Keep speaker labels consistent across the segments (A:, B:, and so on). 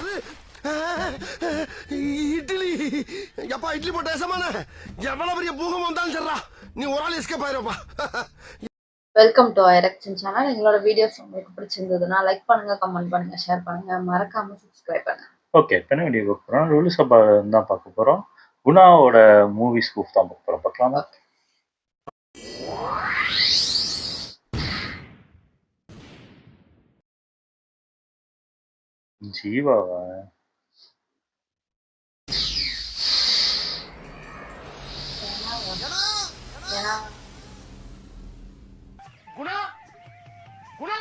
A: என்னது இட்லி? எப்பா இட்லி போட்ட ஏசமான எவ்வளவு பெரிய பூகம் வந்தாலும் சரிடா, நீ ஒரு ஆள் எஸ்கேப் ஆயிருப்பா.
B: வெல்கம் டு ஐரக்ஷன் சேனல். எங்களோட வீடியோஸ் உங்களுக்கு பிடிச்சிருந்ததுன்னா லைக் பண்ணுங்க, கமெண்ட் பண்ணுங்க, ஷேர் பண்ணுங்க, மறக்காம சப்ஸ்கிரைப் பண்ணுங்க.
C: ஓகே, இப்போ என்ன வீடியோ பார்க்க போகிறோம்? ரோலு சபா தான் பார்க்க போகிறோம். குணாவோட மூவி ஸ்கூப் தான் பார்க்க போகிறோம். பார்க்கலாமா? ஜீவாவா?
A: குணா குணா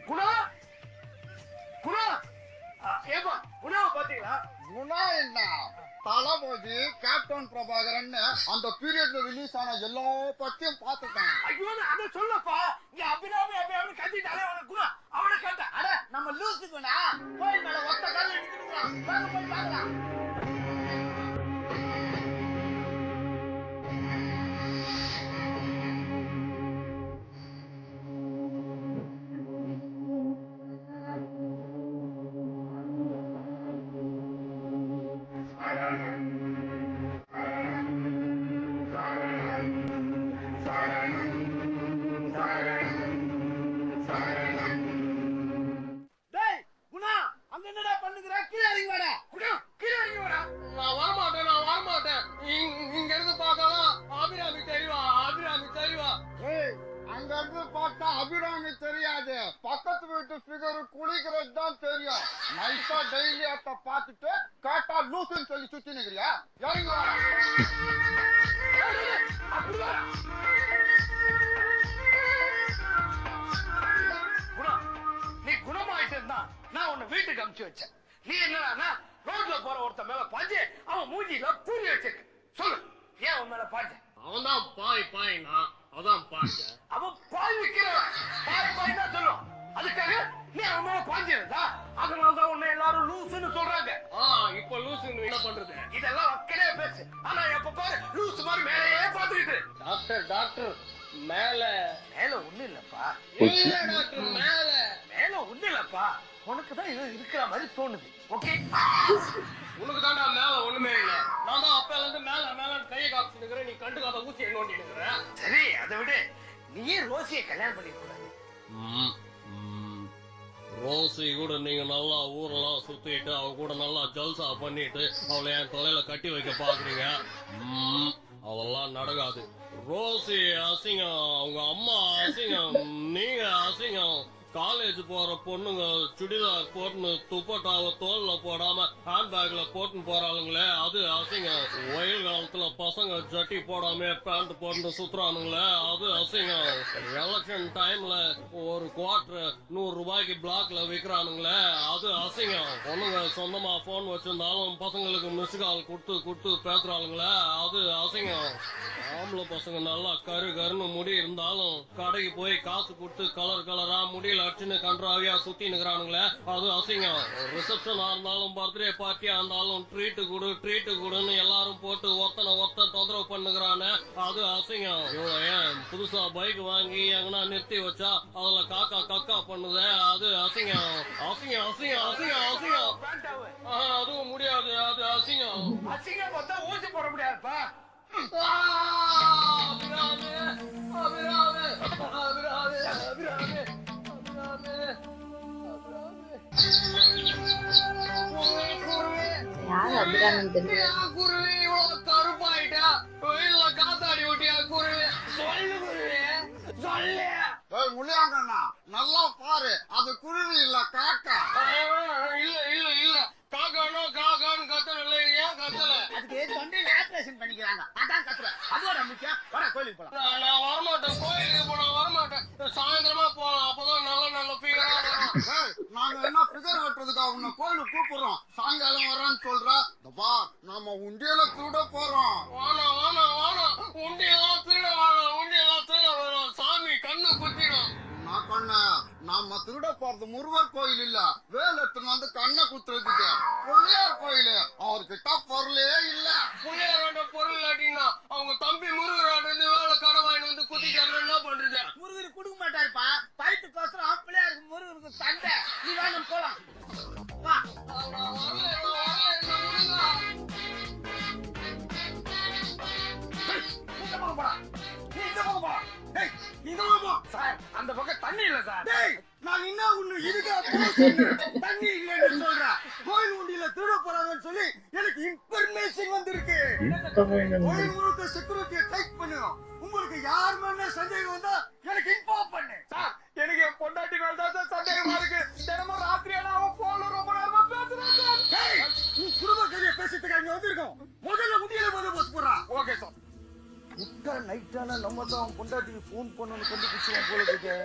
A: குணா குணா ஏப்பா குணாவை பாத்தீங்களா?
D: குணா என்ன தளபதி கேப்டன் பிரபாகரன் அந்த பீரியட்ல ரிலீஸ் ஆன எல்லா பத்தியும் பாத்துட்டேன்.
A: ஐயோ அதை சொல்லப்பா. இங்க அபிராமி அபிராமி கத்திட்டாலே அவனுக்கு குணா அவனை கேட்டேன்.
D: அட நம்ம லூசுக்குனா கோயில் மேல ஒத்த கால நிக்குதுங்க. வாங்க போய் பார்க்கலாம். அபிராமி தெரியாது, பக்கத்து வீட்டு ஃபிகர் குளிக்கிறது தான் தெரியும். நைஸா டெய்லி அத பாத்துட்டு கேட்டா லூசுன்னு சொல்லி சுத்தி நிக்கிறியா? இறங்கி வா.
A: குணா, நீ குணமாயிட்டு இருந்தா நான் உன்னை வீட்டுக்கு அனுப்பிச்சு வச்சேன். நீ என்னன்னா ரோட்ல போற ஒருத்த மேல பாஞ்சு அவன் மூஞ்சில பூரி வச்சிருக்க. சொல்லு, ஏன் உன் மேல பாஞ்ச?
D: அவன் தான் பாய்னா அதான் பாய்ச்ச.
A: அவன் பாய் விக்கிறவன். பாய் தான் சொல்லும். அதுக்காக நீ அவன் மேல பாஞ்சிருந்தா அதனாலதான் உன்னை எல்லாரும் லூசுன்னு சொல்றாங்க.
D: இப்ப லூசுன்னு என்ன பண்றது?
A: இதெல்லாம் வக்கனே பேசு. ஆனா எப்ப பாரு லூசு மாதிரி மேலேயே பாத்துக்கிட்டு.
D: டாக்டர் மேல
A: மேல ஒண்ணு இல்லப்பா.
D: டாக்டர் மேல
A: ஒண்ணு இல்லப்பா. உனக்குதான் இது இருக்கிற மாதிரி தோணுது. ஓகே,
D: உனக்கு தாண்டா மேல ஒண்ணுமே இல்ல. நான் தான் அப்பல இருந்து மேல கையை காப்பிட்டு இருக்கிறேன். நீ கண்டுக்காத ஊசி எண்ணோண்டி இருக்கிற.
A: சரி, அதை விட நீயே ரோசியை கல்யாணம் பண்ணிக்க கூடாது.
E: ரோசி கூட நீங்க நல்லா ஊரெல்லாம் சுத்திட்டு அவ கூட நல்லா ஜல்சா பண்ணிட்டு அவளை என் தொலைல கட்டி வைக்க பாக்குறீங்க. அதெல்லாம் நடக்காது. ரோசி அசிங்கம், அவங்க அம்மா அசிங்கம், நீங்க அசிங்கம். காலேஜ் போற பொண்ணுங்க சுடிதார் போட்டுன்னு துப்பட்டாவை தோல்ல போடாம ஹேண்ட்பேக்ல போட்டுன்னு போறாளுங்களே, அது அசிங்கம். வெயில் காலத்துல பசங்க ஜட்டி போடாம பேண்ட் போட்டு சுத்துறானுங்களே, அது அசிங்கம். எலெக்ஷன் டைம்ல ஒரு குவார்டர் 100 ரூபாய்க்கு பிளாக்ல விக்கிறானுங்களே, அது அசிங்கம். பொண்ணுங்க சொந்தமா போன் வச்சிருந்தாலும் பசங்களுக்கு மிஸ் கால் கொடுத்து பேசுறாளுங்களே, அது அசிங்கம். ஆம்பளை பசங்க நல்லா கருன்னு முடி இருந்தாலும் கடைக்கு போய் காசு கொடுத்து கலரா முடியல அடிச்சுன்னு கன்றாவியா சுத்தி நிக்கிறானுங்களே, அது அசிங்கம். ரிசப்ஷனா இருந்தாலும் பர்த்டே பார்ட்டியா இருந்தாலும் ட்ரீட்டு கொடுன்னு எல்லாரும் போட்டு ஒருத்தன் தொந்தரவு பண்ணுகிறானே, அது அசிங்கம். ஏன் புதுசா பைக் வாங்கி எங்கன்னா நிறுத்தி வச்சா அதுல கக்கா பண்ணுதே, அது அசிங்கம். அதுவும் முடியாது, அது அசிங்கம்.
A: அசிங்கம் பார்த்தா ஊசி போட முடியாதுப்பா.
B: யாரு அபிராமி தெரியும்?
E: குருவி இவ்வளவு கருப்பாயிட்டா, வெயில்ல காத்தாடி விட்டியா குருவி? சொல்லு குருவி, சொல்லு.
D: முள்ளியாங்கண்ணா நல்லா பாரு, அது குருவி இல்ல காக்கா.
E: இல்ல காக்கான்னு கத்தல. ஏன் கத்தல?
D: அதுக்கு தொண்டையில ஆபரேஷன் பண்ணிக்கிறாங்க, அதான் கத்துற. அதோட முக்கியம். வர கோயிலுக்கு போலாம்.
E: நான் வரமாட்டேன், கோயிலுக்கு போனா வரமாட்டேன். சாயந்தரமா போலாம், அப்பதான் நல்ல ஃபீலா வரும்.
D: நாங்க என்ன பிகர் வெட்டுறதுக்காக உன்னை கோயிலுக்கு கூப்பிடுறோம். சாயங்காலம் வரான்னு சொல்ற. நாம உண்டியல திருட போறோம்.
E: வானா உண்டியெல்லாம் திருட வேணாம். சாமி கண்ணு குத்திடும்.
D: நான் பண்ண நாம திருட போறது முருகர் கோயில் இல்ல, வேல் எடுத்துன்னு வந்து கண்ணை குத்துறதுக்கு பிள்ளையார் கோயில். அவர்கிட்ட பொருளே இல்ல.
E: பிள்ளையாரோட பொருள் இல்லாட்டினா அவங்க தம்பி முருகரோட வேலை கடை வாங்கி வந்து குத்திட்டாங்க, என்ன பண்றது?
D: முருகர் கொடுக்க மாட்டாருப்பா. பைத்துக்கோசரம் பிள்ளையாருக்கு முருகருக்கு சண்டை. நீ வேணும் போலாம்.
A: அந்த பக்கம் தண்ணி இல்ல சார்.
D: நான் என்ன ஒண்ணு இதுக்கு தண்ணி இல்லன்னு சொல்றேன். கோயில் உண்டியில திருட போறாங்கன்னு சொல்லி எனக்கு இன்ஃபர்மேஷன் வந்திருக்கு. கோயில் முழுக்க செக்யூரிட்டியை டைட் பண்ணுங்க. உங்களுக்கு யார் மேல சந்தேகம் வந்தா எனக்கு இன்ஃபார்ம் பண்ணு.
A: சார் எனக்கு என் பொண்டாட்டி மேல தான் சார் சந்தேகமா இருக்கு. தினமும் ராத்திரியால அவன் போன்ல ரொம்ப நேரமா பேசுறான் சார்.
D: நீ குடும்ப கதையை பேசிட்டு இங்க வந்திருக்கோம். முதல்ல உண்டியில போட்டு போறான்.
A: Okay sir.
D: முட்டா நைட்டான நம்ம தான் பொண்டாட்டிக்கு போன் பண்ணணும் கண்டுபிடிச்சுவோம் போல இருக்கு.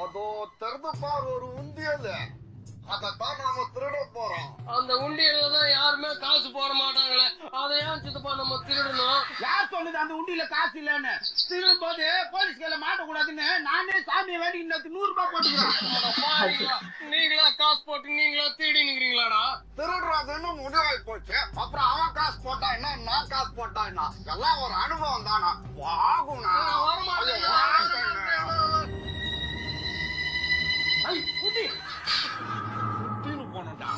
D: அதோ திறந்து பாரு ஒரு உண்டியல். அதான் நாம திருட போறோம்.
E: அந்த உண்டியல்ல தான் யாருமே காசு போட மாட்டாங்களே, அதை ஏன் சித்தப்பா நம்ம திருடணும்?
A: யார் சொல்லுது அந்த உண்டியில காசு இல்லன்னு? திருடும் போது போலீஸ் கையில மாட்டக்கூடாதுன்னு நானே சாமியை வேண்டி 100 ரூபாய் போட்டுக்கிறேன்.
E: நீங்களா காசு போட்டு நீங்களா திருடி நிக்கிறீங்களாடா?
D: திருடுறதுன்னு முடிவாய் போச்சு. அப்புறம் அவன் காசு போட்டா என்ன, நான் காசு போட்டா என்ன, எல்லாம் ஒரு அனுபவம் தானா. வாகுனா
A: போனோம்டா.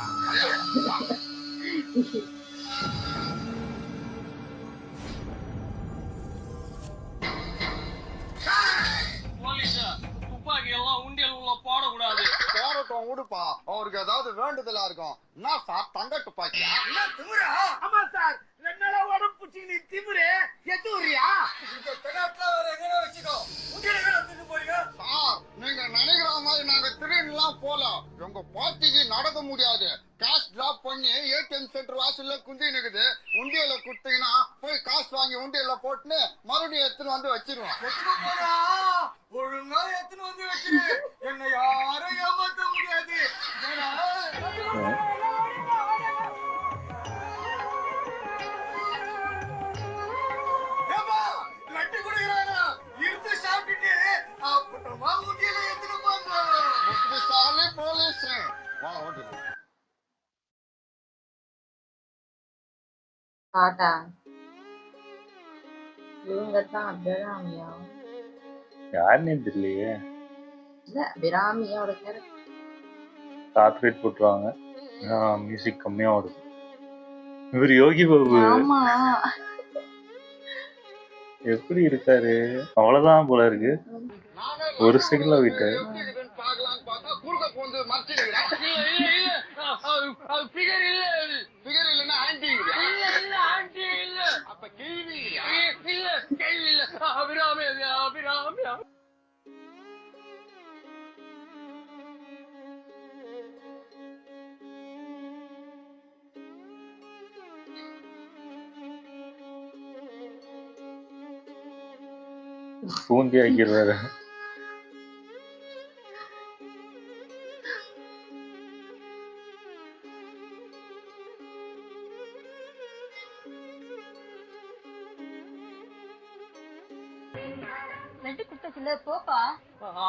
E: போலீஸ் துப்பாக்கி எல்லாம் உண்டியல் உள்ள போடக்கூடாது.
D: போறட்டும் விடுப்பா, அவருக்கு ஏதாவது வேண்டுதலா இருக்கும். என்ன சார் தங்க துப்பாக்கியா?
A: ஆமா சார், 2 நாளா உடம்பு புடிச்சு நீ திமிரு எதுறியா?
D: சார் நீங்க நினைக்கிற மாதிரி நாங்க திருடலாம் போல. எங்க பார்ட்டிக்கு நடக்க முடியாது. கேஷ் டிராப் பண்ணி ஏடிஎம் சென்டர் வாசல்ல குந்தி நிக்குது. உண்டியல குடுத்தீங்கன்னா போய் காசு வாங்கி உண்டியல போட்டுன்னு மறுபடியும் எடுத்துன்னு வந்து வச்சிருவோம்.
A: ஒழுங்கா எடுத்துன்னு வந்து வச்சிரு. என்ன யாரும் ஏமாத்த முடியாது. லட்டு குடுக்கிறானா இருந்து சாப்பிட்டுட்டு அப்புறமா உண்டியல எடுத்துன்னு போங்க.
D: புத்திசாலி போலீஸ். வா ஓடு.
B: டாடா. இவங்க தான் அபிராமியா?
C: யாருன்னே தெரியலையே.
B: இல்ல அபிராமியோட கேரக்டர்.
C: கார்பரேட் போட்டுருவாங்க, மியூசிக் கம்மியா வருது. இவர் யோகி பாபு
B: ஆமா,
C: எப்படி இருக்காரு? அவ்வளவுதான் போல இருக்கு. ஒரு செகண்ட்ல விட்டு
D: பாக்கலான்னு பார்த்தா குறுக்க போந்து மறைச்சிருக்கிறேன்.
E: ஃபிகர் இல்ல,
D: பிகர் இல்லன்னா ஆன்டி
E: இல்ல ஆண்டி இல்ல,
D: அப்ப கேள்வி
E: இல்ல கேள்வி இல்ல. அபிராமி அபிராமி.
C: பூந்தி ஆக்கிடுறாரு.
F: லட்டு குடுத்தச்சுல போப்பா.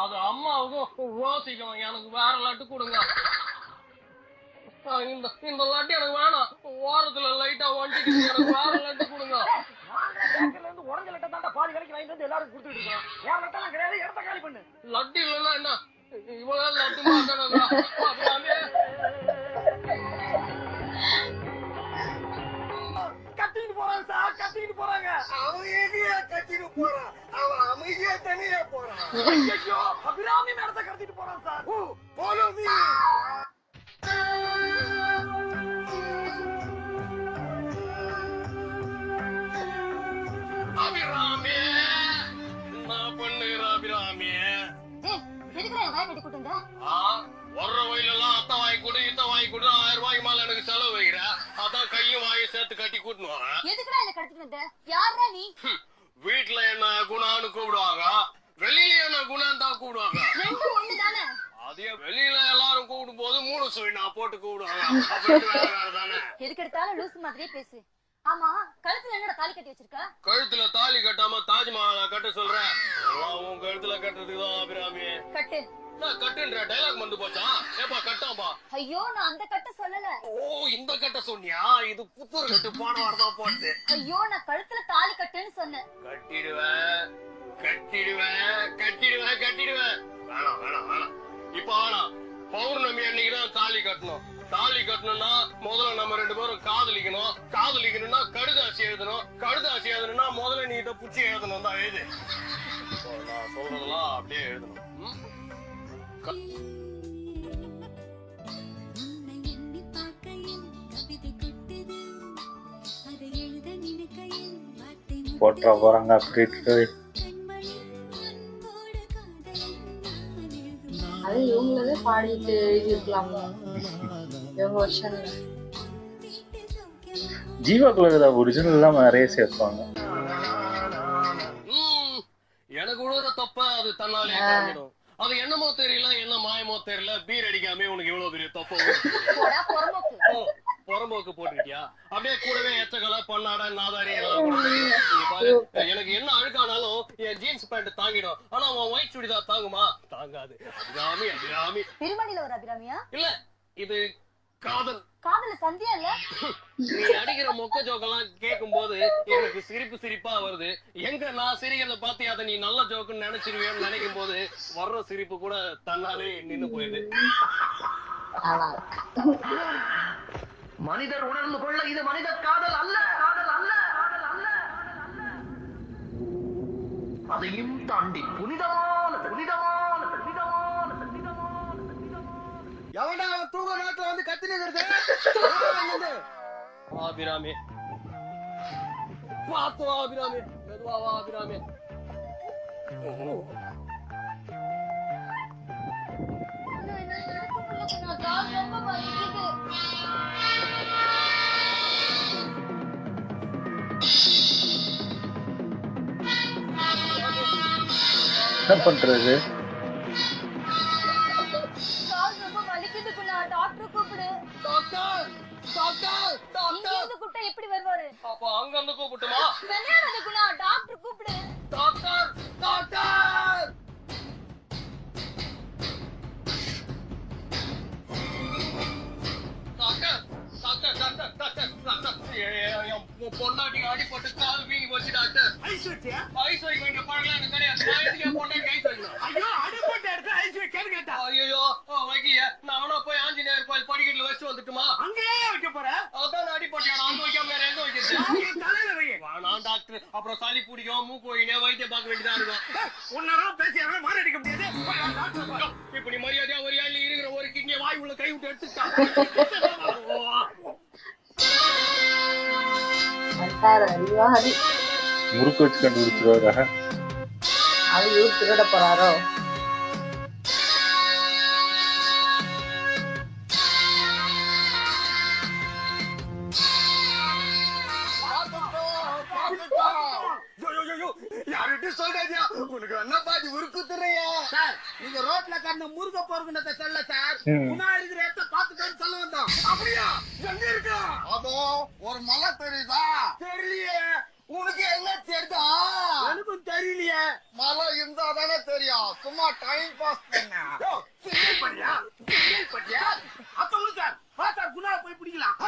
E: அது அம்மாவுக்கும் யோசிக்கும். எனக்கு வேற லட்டு கொடுங்க. இந்த லட்டு எனக்கு வேணாம். ஓரத்துல லைட்டா ஒண்டிட்டு எனக்கு வேற லட்டு கொடுங்க.
A: உடஞ்ச லட்டை தாண்டா பாதி கடைக்கு வாங்கிட்டு வந்து எல்லாரும் கொடுத்துட்டு இருக்கோம். வேற லட்டெல்லாம் கிடையாது, இடத்த காலி பண்ணு.
E: லட்டு இல்லைன்னா என்ன, இவ்வளவு லட்டு மாட்டானதா?
A: கத்திட்டு போறாங்க சார், கத்திட்டு போறாங்க.
D: அவன் எதையா கட்டிட்டு போறான், அவன் அமைதியா தனியா போறான்.
A: ஐயோ, அபிராமி மேடத்தை கடத்திட்டு போறான் சார்.
D: Follow me.
E: அபிராமி நான் பண்ணுகிற அபிராமி.
F: எதுக்குற வாய் கட்டி கூட்டு வந்த?
E: வர்ற வயலெல்லாம் அத்தை வாங்கி கொடு இத்த வாங்கி கொடு 1000 ரூபாய்க்கு மேல எனக்கு செலவு வைக்கிற. அதான் கையும் வாயும் சேர்த்து கட்டி கூட்டுன்னு வரேன்.
F: எதுக்குடா என்ன கடத்திட்டு வந்த? யாரா நீ?
E: வீட்டுல என்ன குணான்னு கூப்பிடுவாங்க, வெளியில என்ன குணான்னு தான் கூப்பிடுவாங்க.
F: ரெண்டும் ஒண்ணுதானே?
E: அதே வெளியில எல்லாரும் கூப்பிடும் போது 3 சுவை நான் போட்டு கூப்பிடுவாங்க. அப்படி வேற தானே.
F: எதுக்கு எடுத்தாலும் லூசு மாதிரியே பேசு. ஆமா, கழுத்துல என்னடா தாலி கட்டி வச்சிருக்க?
E: கழுத்துல தாலி கட்டாம தாஜ்மஹாலை கட்ட சொல்றேன். உன் கழுத்துல கட்டுறதுக்கு தான் அபிராமி.
F: கட்டு.
E: நான் கட்டுன்ற டைலாக் வந்து போச்சா? ஏப்பா கட்டாம்பா.
F: ஐயோ, நான் அந்த கட்ட சொல்லல.
E: ஓ, இந்த கட்ட சொன்னியா? இது புத்தூர் கட்டு போன வாரதான் போட்டு.
F: ஐயோ, நான் கழுத்துல தாலி கட்டுன்னு சொன்னேன்.
E: கட்டிடுவேன் கட்டிடுவேன் கட்டிடுவேன் கட்டிடுவேன். வேணாம் வேணாம் வேணாம். இப்ப இப்ப வேணாம். பௌர்ணமி அன்னைக்குதான் தாலி கட்டணும். தாலி கட்டணும்னா முதல்ல நம்ம 2 பேரும் காதலிக்கணும். காதலிக்கணும்னா கடுதாசி எழுதணும். கடுதாசி எழுதணும்னா முதல்ல நீ இதை புச்சி எழுதணும் தான் எழுது. நான் சொல்றதெல்லாம் அப்படியே எழுதணும்.
C: போட்டா போறாங்க அப்படின்ட்டு.
B: அது இவங்களே பாடிட்டு எழுதிருக்கலாமா இவங்க வருஷன்ல.
C: ஜீவாக்குள்ள ஒரிஜினல் எல்லாம் நிறைய சேர்ப்பாங்க.
E: எனக்கு உழுற தப்ப அது தன்னாலே கரைஞ்சிடும். அது என்னமோ தெரியல, என்ன மாயமோ தெரியல, பீர் அடிக்காம உனக்கு இவ்வளவு பெரிய தப்ப புறம்போக்கு போட்டுக்கிட்டியா? அப்படியே கூடவே எச்சகல பொன்னாட நாதாரி எனக்கு என்ன அழுக்கானாலும் என் ஜீன்ஸ் பேண்ட் தாங்கிடும். ஆனா உன் ஒயிட் சுடிதார் தாங்குமா? தாங்காது. அபிராமி அபிராமி
F: திருமணில ஒரு அபிராமியா?
E: இல்ல, இது காதல்.
F: காதல சந்தியா இல்ல?
E: நீ அடிக்கிற மொக்க ஜோக்கெல்லாம் கேட்கும் போது எனக்கு சிரிப்பா வருது. எங்க நான் சிரிக்கிறத பார்த்து அதை நீ நல்ல ஜோக்குன்னு நினைச்சிருவேன்னு நினைக்கும் போது வர்ற சிரிப்பு கூட தன்னாலே நின்னு போயிடுது.
A: மனிதர் உணர்ந்து கொள்ள இது மனித காதல் அல்ல, காதல் அல்ல, காதல் அல்ல. அதையும் தாண்டி புனிதமான புனிதமான புனிதமான புனிதமான
D: எவன்டா அவன் தூங்க நேரத்துல வந்து கத்தினது?
E: அபிராமி பாத்து அபிராமி, மெதுவா அபிராமி.
C: என்ன பண்றது?
F: டாக்டர் கூப்பிடு.
E: டாக்டர் டாக்டர் டாக்டர்
F: கூப்பிட்டா எப்படி வருவாரு?
E: அப்ப அங்க இருந்து கூப்பிட்டுமா?
F: விளையாடாத குணா, டாக்டர் கூப்பிடு.
E: டாக்டர் டாக்டர் பொண்டாட்டி அடிப்பட்டு கால் வீங்கி போச்சு டாக்டர்.
A: ஐஸ் வச்சியா?
E: ஐஸ் வைக்க வேண்டிய பழக்கம் எனக்கு கிடையாது. நான் எதுக்கு என் பொண்டாட்டி ஐஸ் வைக்கணும்?
A: ஐயோ, அடிப்பட்ட இடத்துல ஐஸ் வைக்கன்னு கேட்டா.
E: ஐயோ வைக்கிய, நான் வேணா போய் ஆஞ்சநேயர் கோயில் படிக்கட்டுல வச்சு வந்துட்டுமா?
A: அங்கேயே வைக்க போற?
E: அதான் அடிப்பட்டியா? அங்க வைக்காம வேற எங்க வைக்கிறது?
A: தலையில வை.
E: வேணாம் டாக்டர், அப்புறம் சளி பிடிக்கும், மூக்கு வைக்கணும், வைத்தியம் பார்க்க வேண்டியதா இருக்கும்.
A: உன்னாலும் பேசி மாறி அடிக்க முடியாது.
E: இப்ப நீ மரியாதையா ஒரு ஆள் இருக்கிற ஒரு கிட்னியை வாய் உள்ள கை விட்டு எடுத்துட்டா.
C: முறுக்கு வச்சு கண்டுபிடிச்சிருவாரா?
B: அது இவரு திருட போறாரோ?
D: சொல்றாதியா உனக்கு என்ன பாதி உருக்கு துறையா?
A: சார், நீங்க ரோட்ல கண்ண முருக போறதுன்னு சொல்ல சார். முன்னாடி இருக்கிற இடத்த பாத்துக்கன்னு சொல்ல வந்தோம். அப்படியா? எங்க இருக்கா?
D: அதோ ஒரு மலை தெரியுதா?
A: தெரியலையே.
D: உனக்கு என்ன தெரியுதா?
A: எனக்கும் தெரியலையே.
D: மலை இருந்தா தானே தெரியும். சும்மா டைம் பாஸ் பண்ண.
A: சிங்கிள் பண்ணியா? சிங்கிள் பண்ணியா? அப்ப சார், வா சார், குணா போய் பிடிக்கலாம்.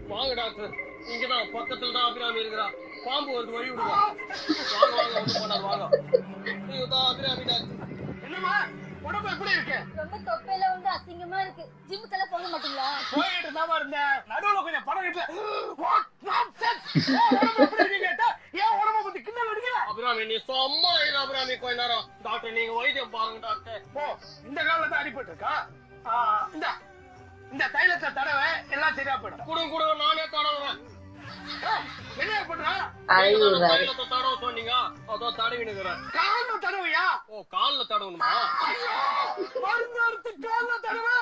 E: வாங்க டாக்டர், இங்கதான் பக்கத்துல தான் அபிராமி இருக்கிறா. பாம்பு வருது, வழி விடுங்க. வாங்க வாங்க, ஒண்ணு பண்ணாரு, வாங்க. நீங்க தான் அபிராமி டாக்டர்.
A: என்னம்மா, உடம்பு எப்படி இருக்கு?
F: ரொம்ப தொப்பையில வந்து அசிங்கமா இருக்கு. ஜிம்முக்கெல்லாம் போக மாட்டீங்களா?
A: போயிட்டு தான் இருந்தேன். நடுவுல கொஞ்சம் படம் இருக்கு. What nonsense! உடம்பு எப்படி இருக்கு கேட்டா, ஏன் உடம்பு பத்தி கிண்டல் அடிக்கல?
E: அபிராமி நீ சும்மா இரு அபிராமி, கொஞ்ச நேரம். டாக்டர் நீங்க வைத்தியம் பாருங்க டாக்டர்.
A: ஓ, இந்த காலில் தான் அடிபட்டு இருக்கா? இந்த தைலத்தை தடவை எல்லாம் சரியா போயிடும்.
E: கொடுங்க நானே தடவுறேன்.
A: என்ன பண்றா?
E: தைலத்தை தடவை சொன்னீங்க, அதான் தடவினுக்கிறேன்.
A: காலில் தடவையா?
E: ஓ, கால்ல தடவணுமா?
A: ஐயோ, மருந்து எடுத்து காலில் தடவை.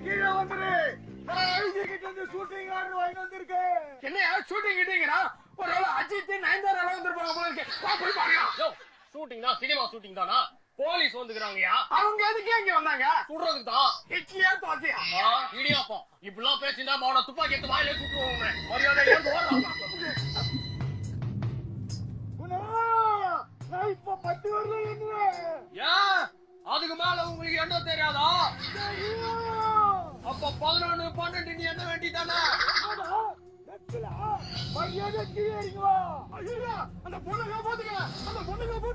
D: கீழே வந்துரு. ஷூட்டிங் ஆர்டர் வாங்கி வந்திருக்கேன்.
A: என்னையா ஷூட்டிங் கிட்டீங்கன்னா ஒரு வேளை அஜித் நயன்தாரா வந்திருப்பாங்க போல இருக்கு. போய் பாருங்க.
E: ஷூட்டிங் தான், சினிமா ஷூட்டிங் தானா? போலீஸ் வந்துக்கிறாங்கயா.
A: அவங்க எதுக்கு இங்க வந்தாங்க?
E: சுடுறதுக்கு தான்.
A: இட்லியா தோசையா?
E: இடியாப்பம். இப்படிலாம் பேசினா அவனை துப்பாக்கி எடுத்து வாயிலே சுட்டுவோம். மரியாதை
D: நான் இப்ப 10 வருஷம் என்ன
E: ஏன் அதுக்கு மேல உங்களுக்கு என்ன தெரியாதா? அப்ப 11, 12 நீ என்ன வேண்டிதானே?
D: மரியாதை கீழே இறங்குவா.
A: ஐயா, அந்த பொண்ணு காப்பாத்துங்க, அந்த பொண்ணு காப்பாத்துங்க.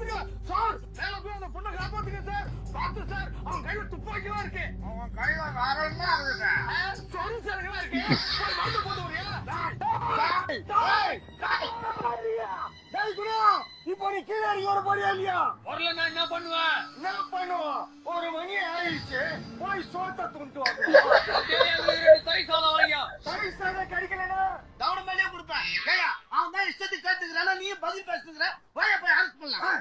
D: போறியா இல்லையா?
E: வரலன்னா என்ன பண்ணுவேன்?
D: என்ன பண்ணுவோம்? ஒரு மணி ஆயிடுச்சு, போய் சோத்த துண்டு வாங்க.
E: தை சாதம் வாங்கியா?
D: தனி சாதம் கிடைக்கலனா
A: கவனம் மேலேயே கொடுப்பேன். ஏய்யா, அவன் தான் இஷ்டத்துக்கு கேட்டுக்கிறானா, நீ பதில் பேசுகிற. வாயா போய் அரெஸ்ட் பண்ணலாம்.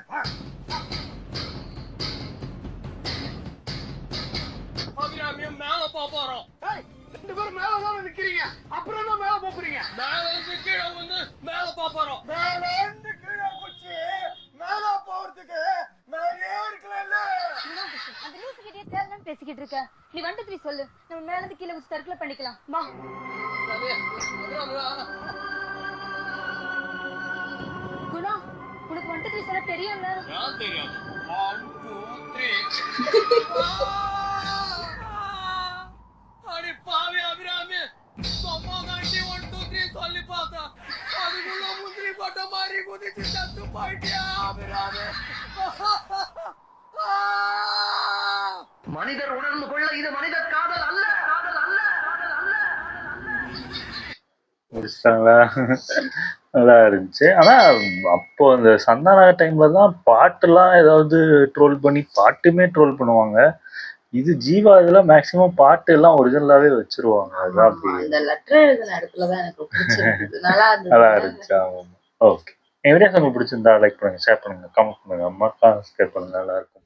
E: அபிராமியும் மேல போறோம்.
A: ஏய், 2 பேரும் மேல தான் நிக்கிறீங்க. அப்புறம் என்ன மேல போறீங்க?
E: மேல இருந்து கீழே வந்து மேல போறோம்.
D: மேல இருந்து கீழே குச்சி மேல போறதுக்கு மேலே இருக்கல.
F: அந்த லூசு கிட்டே தேவைன்னு பேசிக்கிட்டு இருக்க. நீ 1 2 3 சொல்லு. நம்ம மேல இருந்து கீழே குச்சி தற்கொலை பண்ணிக்கலாம். வா. குணா, உனக்கு 1 2 3 சொல்ல தெரியும்ல?
E: நான் தெரியாது. 1 2 3 அடி பாவி அபிராமி, சும்மா காட்டி 1 2 3 சொல்லி பார்த்தா அதுக்குள்ள முந்திரி போட்ட மாதிரி குதிச்சு சத்து போயிட்டியா அபிராமி?
A: மனிதர் உணர்ந்து கொள்ள இது மனித காதல் அல்ல, காதல் அல்ல, காதல் அல்ல.
C: முடிச்சிட்டாங்களா? நல்லா இருந்துச்சு. ஆனா அப்போ அந்த சந்தான டைம்ல தான் பாட்டுலாம் ஏதாவது ட்ரோல் பண்ணி பாட்டுமே ட்ரோல் பண்ணுவாங்க. இது ஜீவா இதுல மேக்சிமம் பாட்டு எல்லாம் ஒரிஜினலாவே வச்சிருவாங்க. அதான் அப்படி
B: அந்த லெட்டர் எழுதின இடத்துலதான் எனக்கு பிடிச்சிருந்தது. நல்லா
C: நல்லா
B: இருந்தது.
C: இருந்துச்சு. ஆமா. ஓகே, என் வீடியோஸ் உங்களுக்கு பிடிச்சிருந்தா லைக் பண்ணுங்க, ஷேர் பண்ணுங்க, கமெண்ட் பண்ணுங்க, மறக்காம சப்ஸ்கிரைப் பண்ணுங்க. நல்லா இருக்கும்.